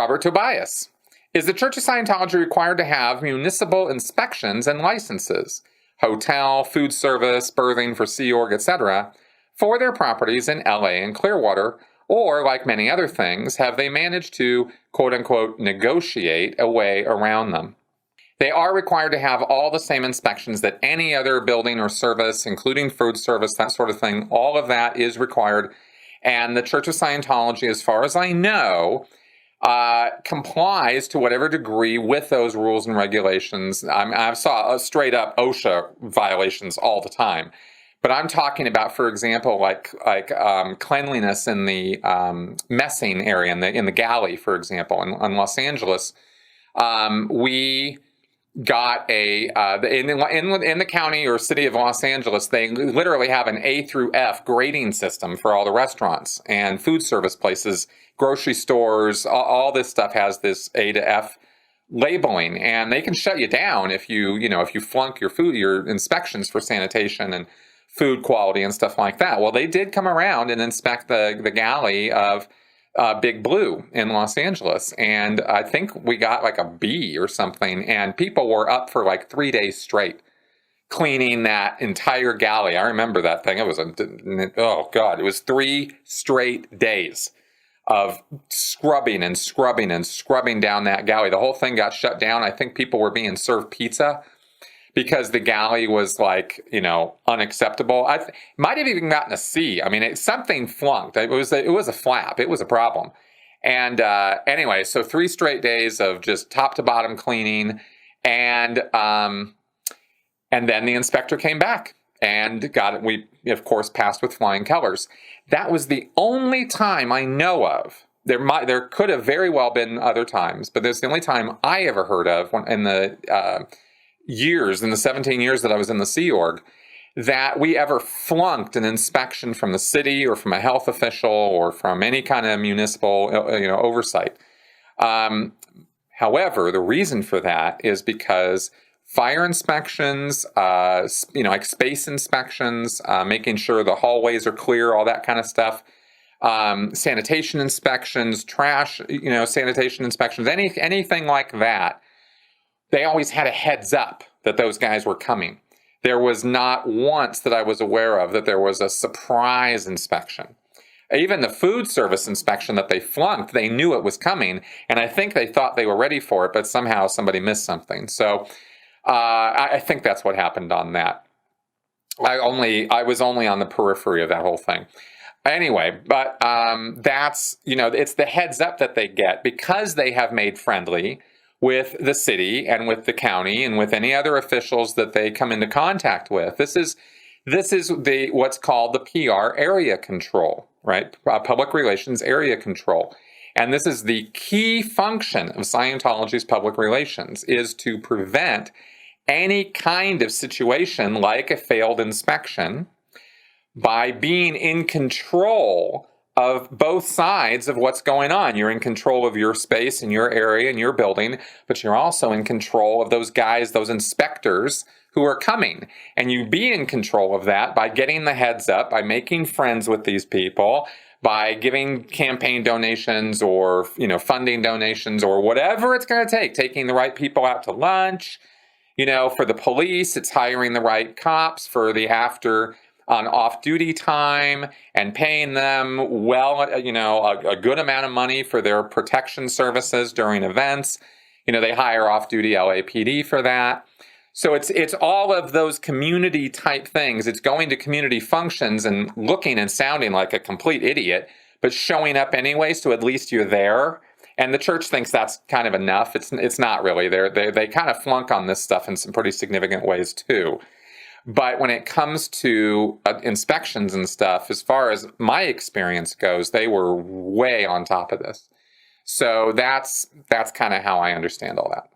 Robert Tobias. Is the Church of Scientology required to have municipal inspections and licenses, hotel, food service, berthing for Sea Org, etc., for their properties in LA and Clearwater, or, like many other things, have they managed to, quote-unquote, negotiate a way around them? They are required to have all the same inspections that any other building or service, including food service, that sort of thing. All of that is required. And the Church of Scientology, as far as I know, complies to whatever degree with those rules and regulations. I saw straight up OSHA violations all the time. But I'm talking about, for example, like cleanliness in the messing area, in the galley, for example, in Los Angeles. We got in the county or city of Los Angeles, they literally have an A through F grading system for all the restaurants and food service places, grocery stores. All this stuff has this A to F labeling, and they can shut you down if you flunk your inspections for sanitation and food quality and stuff like that. Well, they did come around and inspect the galley of Big Blue in Los Angeles, and I think we got like a B or something, and people were up for like 3 days straight cleaning that entire galley. I remember that thing. It was it was 3 straight days of scrubbing and scrubbing and scrubbing down that galley. The whole thing got shut down. I think people were being served pizza because the galley was unacceptable. Might have even gotten a C. I mean, something flunked. It was a flap. It was a problem. And anyway, so 3 straight days of just top to bottom cleaning, and then the inspector came back and got it. We of course passed with flying colors. That was the only time I know of. There could have very well been other times, but that's the only time I ever heard of in the 17 years that I was in the Sea Org, that we ever flunked an inspection from the city or from a health official or from any kind of municipal oversight. However, the reason for that is because fire inspections, like space inspections, making sure the hallways are clear, all that kind of stuff, sanitation inspections, trash, sanitation inspections, anything like that. They always had a heads up that those guys were coming. There was not once that I was aware of that there was a surprise inspection. Even the food service inspection that they flunked, they knew it was coming, and I think they thought they were ready for it, but somehow somebody missed something. So I think that's what happened on that. I was only on the periphery of that whole thing. Anyway, but that's, it's the heads up that they get because they have made friendly with the city and with the county and with any other officials that they come into contact with. This is what's called the PR area control, right? Public relations area control. And this is the key function of Scientology's public relations, is to prevent any kind of situation like a failed inspection by being in control of both sides of what's going on. You're in control of your space and your area and your building, but you're also in control of those guys, those inspectors who are coming. And you be in control of that by getting the heads up, by making friends with these people, by giving campaign donations or, funding donations or whatever it's going to take, taking the right people out to lunch. For the police, it's hiring the right cops for the on off-duty time and paying them a good amount of money for their protection services during events. They hire off-duty LAPD for that. So it's all of those community type things. It's going to community functions and looking and sounding like a complete idiot, but showing up anyway, so at least you're there. And the church thinks that's kind of enough. It's not really. They kind of flunk on this stuff in some pretty significant ways too. But when it comes to inspections and stuff, as far as my experience goes, they were way on top of this. So that's kind of how I understand all that.